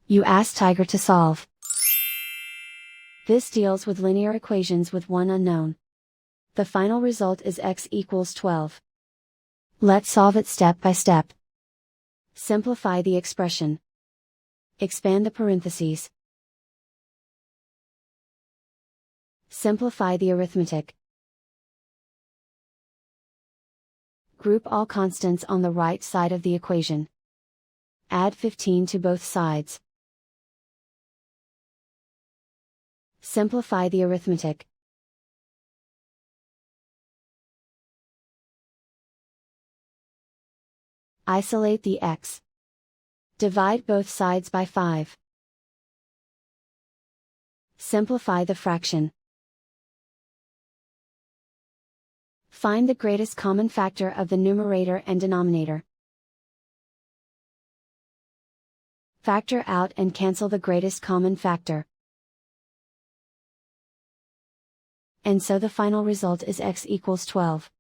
You ask Tiger to solve. This deals with linear equations with one unknown. The final result is x equals 12. Let's solve it step by step. Simplify the expression. Expand the parentheses. Simplify the arithmetic. Group all constants on the right side of the equation. Add 15 to both sides. Simplify the arithmetic. Isolate the x. Divide both sides by 5. Simplify the fraction. Find the greatest common factor of the numerator and denominator. Factor out and cancel the greatest common factor. And so the final result is x equals 12.